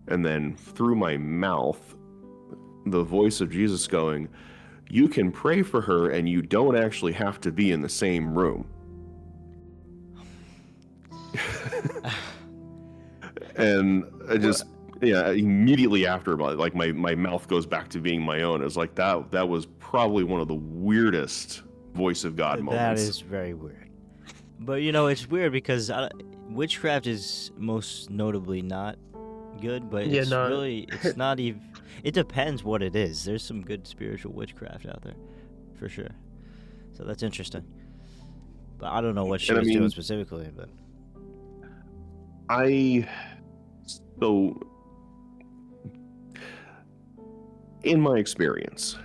and then through my mouth, the voice of Jesus going, "You can pray for her and you don't actually have to be in the same room." And I just, immediately after, like my mouth goes back to being my own. It was like that was probably one of the weirdest voice of God moments. That is very weird. But it's weird because witchcraft is most notably not good, but it's not even. It depends what it is. There's some good spiritual witchcraft out there, for sure. So that's interesting. But I don't know what she was doing specifically. But so in my experience,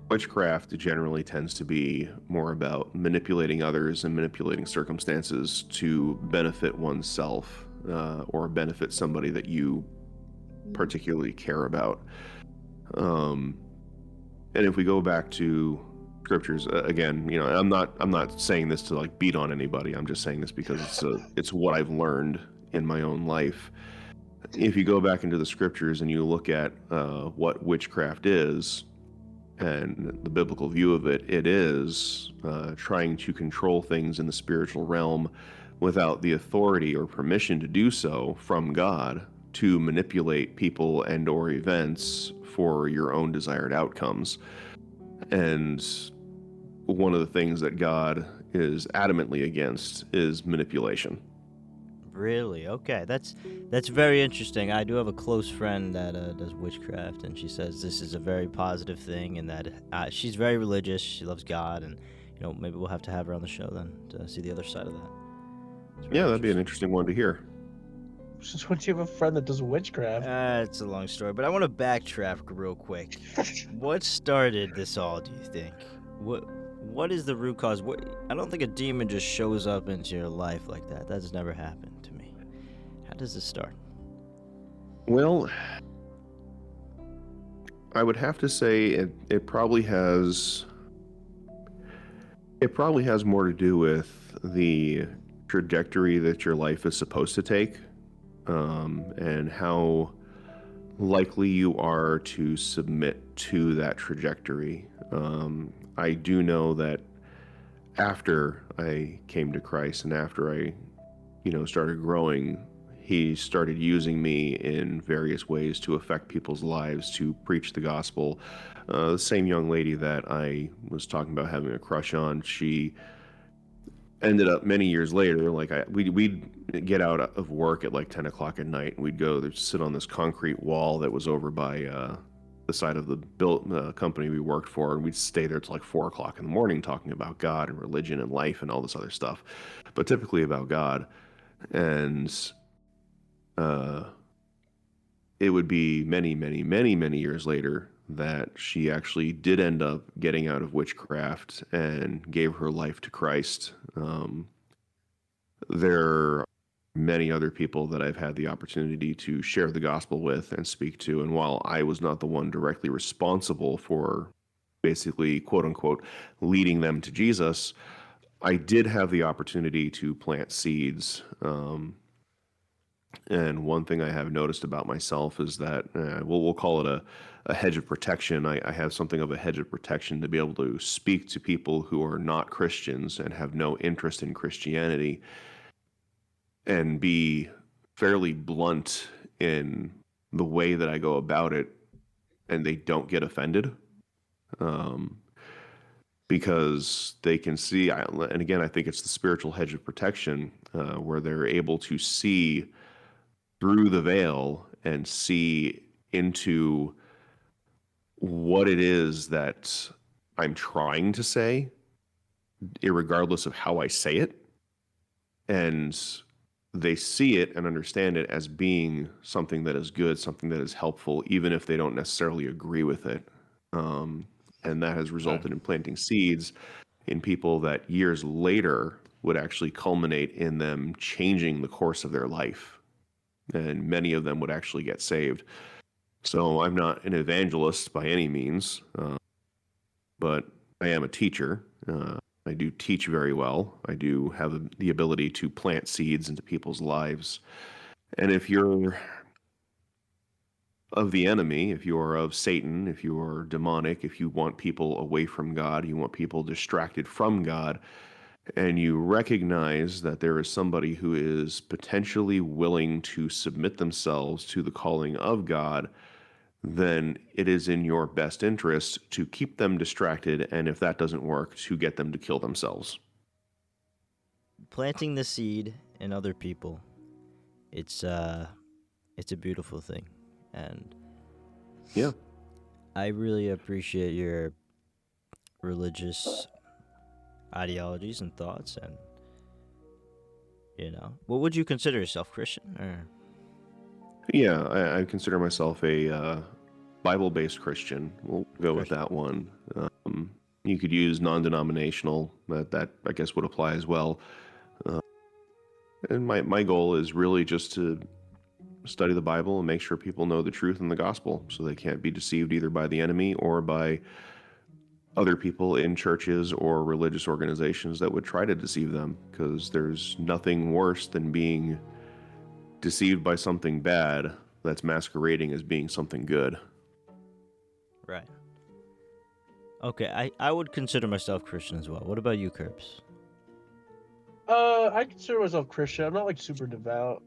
witchcraft generally tends to be more about manipulating others and manipulating circumstances to benefit oneself or benefit somebody that you particularly care about. And if we go back to scriptures again, I'm not saying this to like beat on anybody. I'm just saying this because it's what I've learned in my own life. If you go back into the scriptures and you look at what witchcraft is, And the biblical view of it is trying to control things in the spiritual realm without the authority or permission to do so from God, to manipulate people and or events for your own desired outcomes. And one of the things that God is adamantly against is manipulation. Really? Okay, that's very interesting. I do have a close friend that does witchcraft, and she says this is a very positive thing, and that she's very religious. She loves God, and maybe we'll have to have her on the show then to see the other side of that. Yeah, that'd be an interesting one to hear. Since when do you have a friend that does witchcraft? It's a long story, but I want to backtrack real quick. What started this all, do you think? What is the root cause? I don't think a demon just shows up into your life like that. That's never happened to me. How does this start? Well, I would have to say it probably has more to do with the trajectory that your life is supposed to take, and how likely you are to submit to that trajectory. I do know that after I came to Christ and after I, started growing, he started using me in various ways to affect people's lives, to preach the gospel. The same young lady that I was talking about having a crush on, she ended up many years later, we'd get out of work at like 10 o'clock at night, and we'd go there, sit on this concrete wall that was over by the side of the company we worked for, and we'd stay there till like 4 o'clock in the morning talking about God and religion and life and all this other stuff, but typically about God. And it would be many, many, many, many years later that she actually did end up getting out of witchcraft and gave her life to Christ. There are many other people that I've had the opportunity to share the gospel with and speak to, and while I was not the one directly responsible for basically, quote unquote, leading them to Jesus, I did have the opportunity to plant seeds. And one thing I have noticed about myself is that, we'll call it a hedge of protection. I have something of a hedge of protection to be able to speak to people who are not Christians and have no interest in Christianity, and be fairly blunt in the way that I go about it, and they don't get offended. Because they can see, and again, I think it's the spiritual hedge of protection, where they're able to see through the veil and see into what it is that I'm trying to say, irregardless of how I say it. And they see it and understand it as being something that is good, something that is helpful, even if they don't necessarily agree with it. And that has resulted in planting seeds in people that years later would actually culminate in them changing the course of their life. And many of them would actually get saved. So I'm not an evangelist by any means, but I am a teacher. I do teach very well. I do have the ability to plant seeds into people's lives. And if you're of the enemy, if you are of Satan, if you are demonic, if you want people away from God, you want people distracted from God, and you recognize that there is somebody who is potentially willing to submit themselves to the calling of God, then it is in your best interest to keep them distracted, and if that doesn't work, to get them to kill themselves. Planting the seed in other people, it's a beautiful thing, and yeah, I really appreciate your religious ideologies and thoughts. And what would you consider yourself, Christian? Or yeah, I consider myself a Bible-based Christian. We'll go with that one. You could use non-denominational, but that I guess would apply as well. And my goal is really just to study the Bible and make sure people know the truth in the gospel, so they can't be deceived either by the enemy or by other people in churches or religious organizations that would try to deceive them, because there's nothing worse than being deceived by something bad that's masquerading as being something good. Right. Okay, I would consider myself Christian as well. What about you, Curbs? I consider myself Christian. I'm not like super devout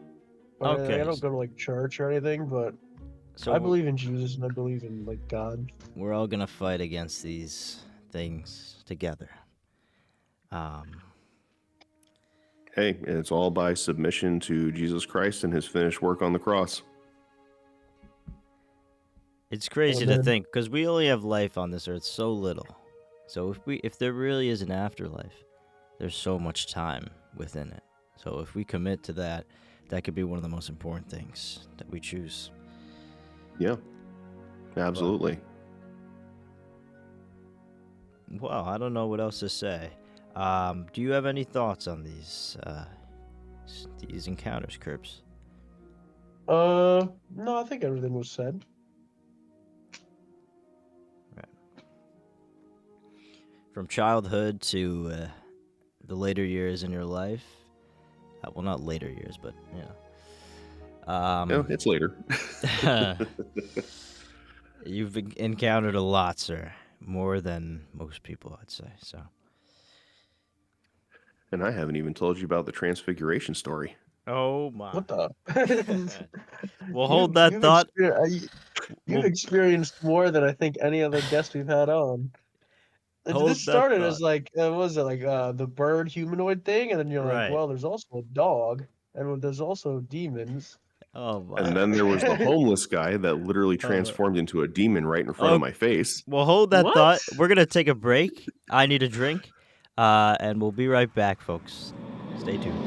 or anything. Okay, I don't go to like church or anything, but so I believe in Jesus and I believe in like God. we're all gonna fight against these things together. Um, Hey, it's all by submission to Jesus Christ and his finished work on the cross. it's crazy to Amen. think because we only have life on this earth so little. So if there really is an afterlife, there's so much time within it. So if we commit to that, that could be one of the most important things that we choose. Yeah, absolutely. Well, I don't know what else to say. Do you have any thoughts on these encounters, Curbs? No, I think everything was said. From childhood to the later years in your life. Well, not later years, but No, it's later. You've encountered a lot, sir. More than most people, I'd say. So. And I haven't even told you about the Transfiguration story. Oh my. What the? We'll hold that thought. You've experienced more than I think any other guest we've had on. Hold This that started thought. as like, what was it like the bird humanoid thing, and then you're Right. like, well, there's also a dog, and there's also demons. Oh my. And then there was the homeless guy that literally transformed into a demon right in front of my face. Well, hold that What? thought. We're gonna take a break. I need a drink, and we'll be right back, folks. Stay tuned.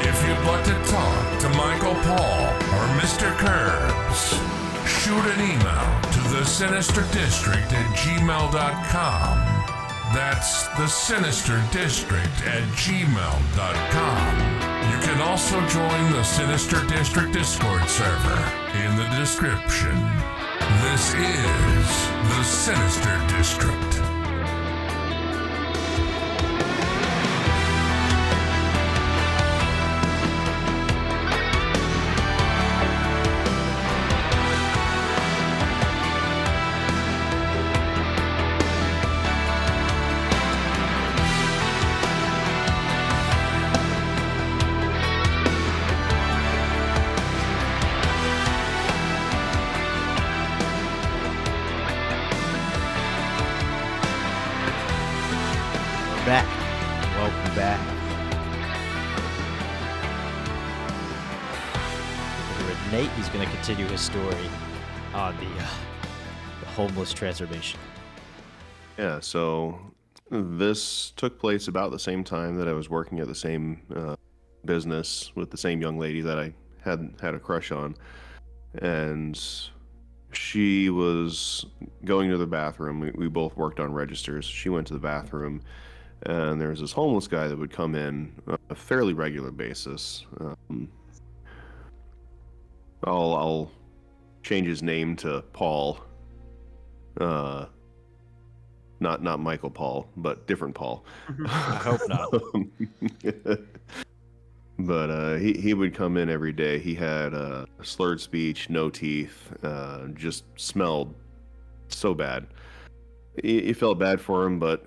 If you'd like to talk to Michael Paul or Mr. Curbs, shoot an email to thesinisterdistrict@gmail.com. That's thesinisterdistrict@gmail.com. You can also join the Sinister District Discord server in the description. This is the Sinister District. Back. Welcome back. With Nate, he's going to continue his story on the homeless transformation. Yeah, so this took place about the same time that I was working at the same business with the same young lady that I had a crush on. And she was going to the bathroom. We both worked on registers. She went to the bathroom, and there was this homeless guy that would come in on a fairly regular basis. I'll change his name to Paul. Not Michael Paul, but different Paul. I hope not. But he would come in every day. He had slurred speech, no teeth, just smelled so bad. You felt bad for him, but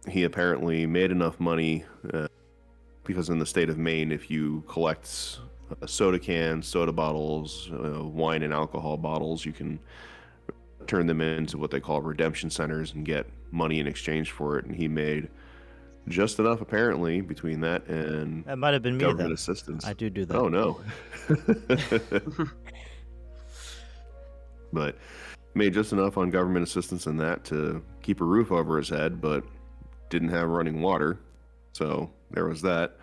he apparently made enough money because in the state of Maine, if you collect soda cans, soda bottles, wine and alcohol bottles, you can turn them into what they call redemption centers and get money in exchange for it. And he made just enough, apparently, between that and That might have been me, government then. assistance. I do that. Oh, no. But made just enough on government assistance and that to keep a roof over his head, but didn't have running water. So there was that.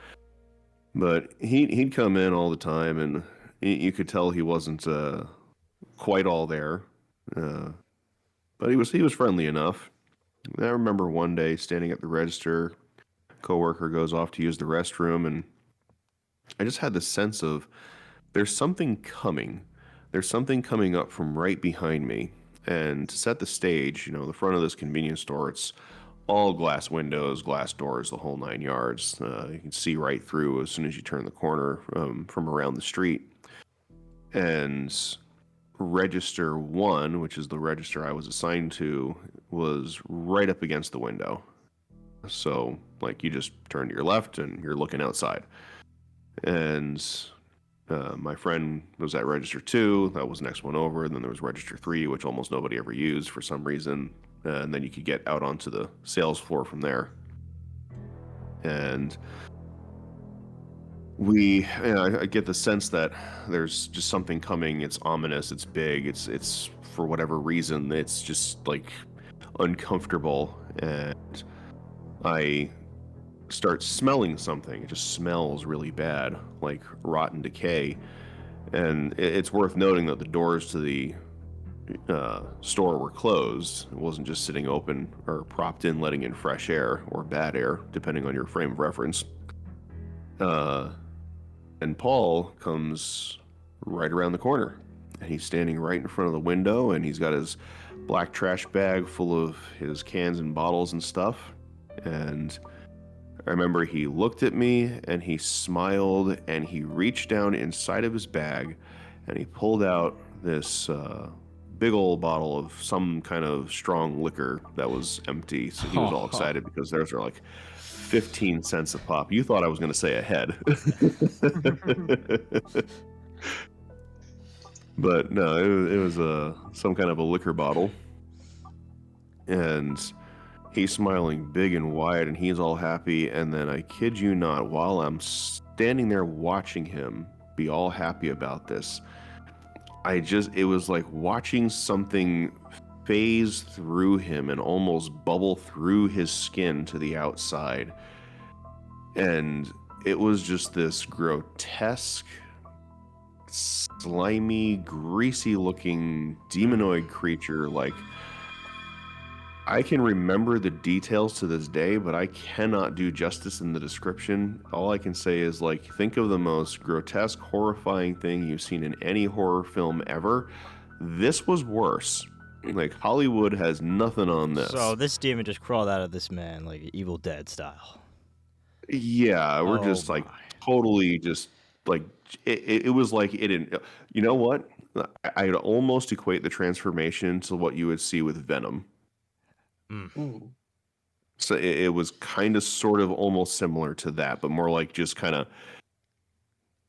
But he'd come in all the time, and you could tell he wasn't quite all there. But he was friendly enough. I remember one day standing at the register, coworker goes off to use the restroom, and I just had this sense of there's something coming. There's something coming up from right behind me. And to set the stage, the front of this convenience store, it's all glass windows, glass doors, the whole 9 yards. You can see right through as soon as you turn the corner from around the street. And register 1, which is the register I was assigned to, was right up against the window. So, you just turn to your left and you're looking outside. And my friend was at register 2. That was the next one over. And then there was register 3, which almost nobody ever used for some reason. And then you could get out onto the sales floor from there. And I get the sense that there's just something coming. It's ominous. It's big. It's for whatever reason, it's just uncomfortable. And I start smelling something. It just smells really bad, like rotten decay. And it's worth noting that the doors to the store were closed. It wasn't just sitting open or propped in, letting in fresh air or bad air, depending on your frame of reference. And Paul comes right around the corner, and he's standing right in front of the window, and he's got his black trash bag full of his cans and bottles and stuff. And I remember he looked at me and he smiled, and he reached down inside of his bag and he pulled out this big old bottle of some kind of strong liquor that was empty. So he was all excited because theirs are 15 cents a pop. You thought I was going to say a head. But no, it was some kind of a liquor bottle. And he's smiling big and wide, and he's all happy. And then, I kid you not, while I'm standing there watching him be all happy about this, it was like watching something phase through him and almost bubble through his skin to the outside. And it was just this grotesque, slimy, greasy looking demonoid creature. I can remember the details to this day, but I cannot do justice in the description. All I can say is, think of the most grotesque, horrifying thing you've seen in any horror film ever. This was worse. Hollywood has nothing on this. So this demon just crawled out of this man, Evil Dead style. Yeah, we're just totally just it was like it didn't. You know what? I'd almost equate the transformation to what you would see with Venom. Mm. So it was kind of sort of almost similar to that, but more just kind of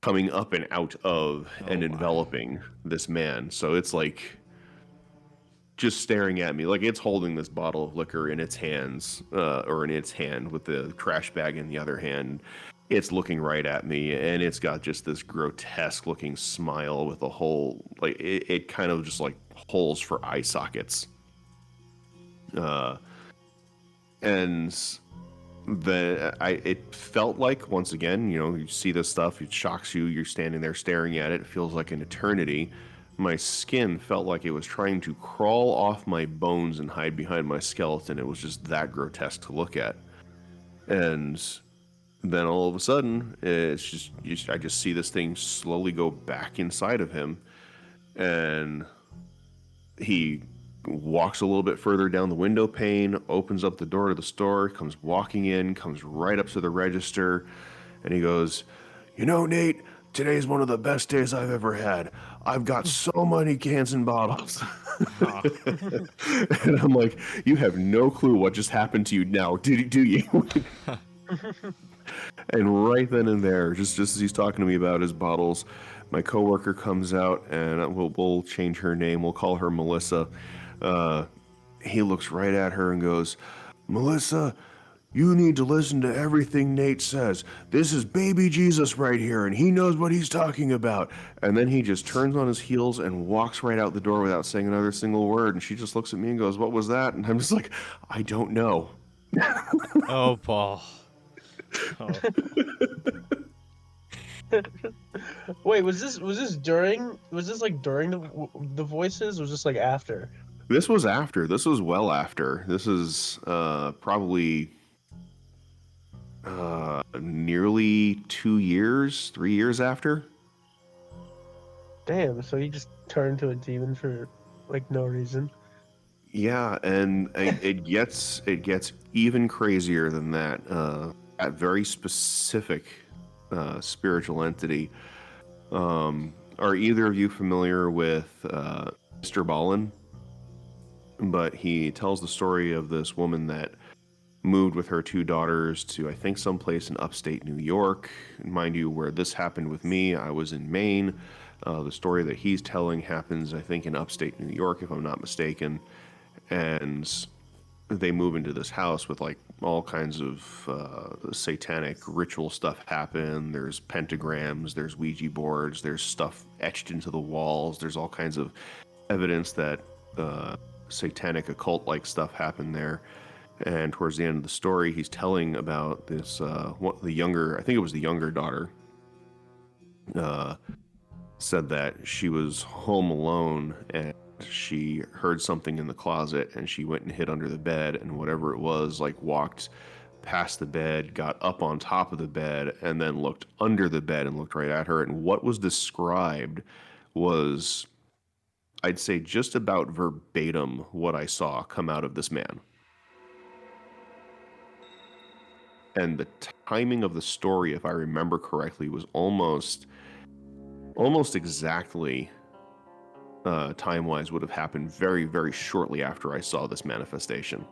coming up and out of and enveloping this man. So it's just staring at me, it's holding this bottle of liquor in its hands, or in its hand with the trash bag in the other hand. It's looking right at me, and it's got just this grotesque looking smile with a hole, it kind of just holes for eye sockets. And then it felt like, once again, you see this stuff, it shocks you, you're standing there staring at it, it feels like an eternity. My skin felt like it was trying to crawl off my bones and hide behind my skeleton. It was just that grotesque to look at. And then all of a sudden, I just see this thing slowly go back inside of him, and he walks a little bit further down the window pane, opens up the door to the store, comes walking in, comes right up to the register, and he goes, Nate, today's one of the best days I've ever had. I've got so many cans and bottles. And I'm like, you have no clue what just happened to you now, do you? And right then and there, just as he's talking to me about his bottles, my coworker comes out, and we'll change her name. We'll call her Melissa. He looks right at her and goes, Melissa, you need to listen to everything Nate says. This is baby Jesus right here, and he knows what he's talking about. And then he just turns on his heels and walks right out the door without saying another single word. And she just looks at me and goes, what was that? And I'm just like, I don't know. Oh, Paul. Oh. Wait, was this during the voices, or was this after? This was after. This was well after. This is probably nearly 2 years, 3 years after. Damn, so he just turned into a demon for like no reason. Yeah, and it gets even crazier than that. That very specific spiritual entity. Are either of you familiar with Mr. Ballin? But he tells the story of this woman that moved with her 2 daughters to, I think, someplace in upstate New York. And mind you, where this happened with me, I was in Maine. The story that he's telling happens, I think, in upstate New York, if I'm not mistaken. And they move into this house with like all kinds of satanic ritual stuff happen. There's pentagrams, there's Ouija boards, there's stuff etched into the walls. There's all kinds of evidence that satanic occult-like stuff happened there. And towards the end of the story, he's telling about this, I think it was the younger daughter, said that she was home alone and she heard something in the closet and she went and hid under the bed, and whatever it was, like, walked past the bed, got up on top of the bed, and then looked under the bed and looked right at her. And what was described was, I'd say, just about verbatim what I saw come out of this man. And the timing of the story, if I remember correctly, was almost exactly time-wise would have happened very, very shortly after I saw this manifestation.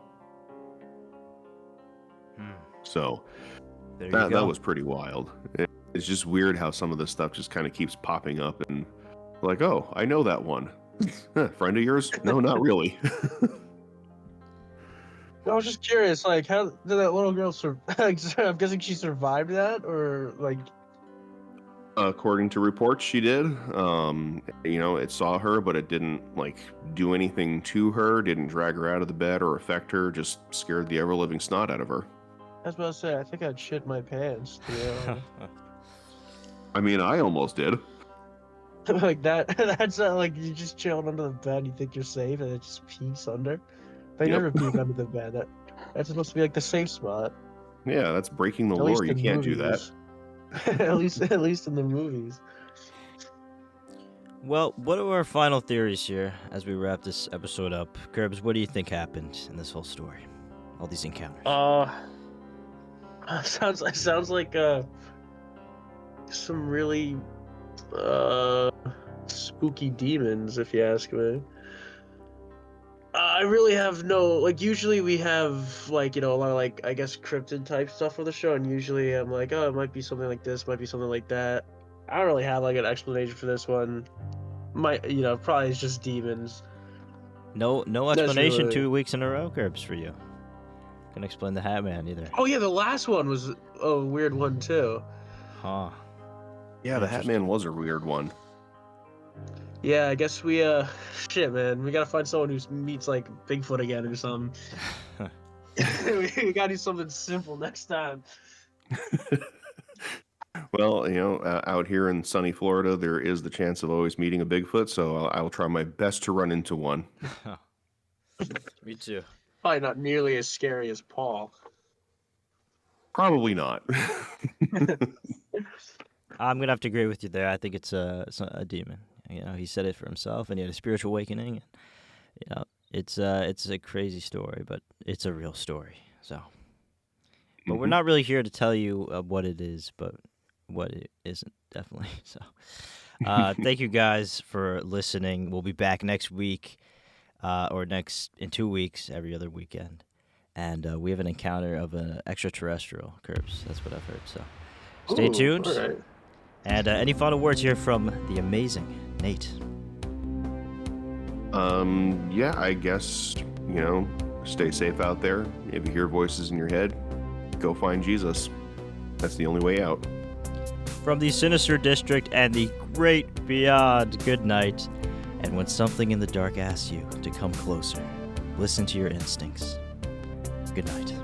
So that was pretty wild. It's just weird how some of this stuff just kind of keeps popping up and like, oh, I know that one. Friend of yours? No, not really. I was just curious, like, how did that little girl survive? I'm guessing she survived that, or like... According to reports, she did. It saw her, but it didn't, like, do anything to her, didn't drag her out of the bed or affect her, just scared the ever-living snot out of her. I was about to say, I think I'd shit my pants. I mean, I almost did. Like, that's like, you just chilling under the bed, you think you're safe, and it just peeks under. They never peek under the bed. That's supposed to be, like, the safe spot. Yeah, that's breaking the lore. You can't do that. at least in the movies. Well, what are our final theories here as we wrap this episode up? Curbs, what do you think happened in this whole story? All these encounters. Sounds like some really spooky demons, if you ask me. I really have no, like, usually we have, like, a lot of, like, I guess cryptid type stuff for the show, and usually I'm like, oh, it might be something like this, might be something like that. I don't really have, like, an explanation for this one. Probably it's just demons. No explanation really... 2 weeks in a row, Curbs, for you. Couldn't explain the Hat Man either. Oh, yeah, the last one was a weird one, too. Huh. Yeah, the Hat Man was a weird one. Yeah, I guess we, shit, man. We gotta find someone who meets, like, Bigfoot again or something. We gotta do something simple next time. Well, out here in sunny Florida, there is the chance of always meeting a Bigfoot, so I will try my best to run into one. Me too. Probably not nearly as scary as Paul. Probably not. I'm gonna have to agree with you there. I think it's a demon. He said it for himself, and he had a spiritual awakening. And, it's a crazy story, but it's a real story. So, but we're not really here to tell you what it is, but what it isn't, definitely. So, thank you guys for listening. We'll be back next week, in 2 weeks, every other weekend, and we have an encounter of an extraterrestrial, Curbs. That's what I've heard. So, stay tuned. All right. And any final words here from the amazing Nate? Yeah, I guess, stay safe out there. If you hear voices in your head, go find Jesus. That's the only way out. From the Sinister District and the great beyond, good night. And when something in the dark asks you to come closer, listen to your instincts. Good night.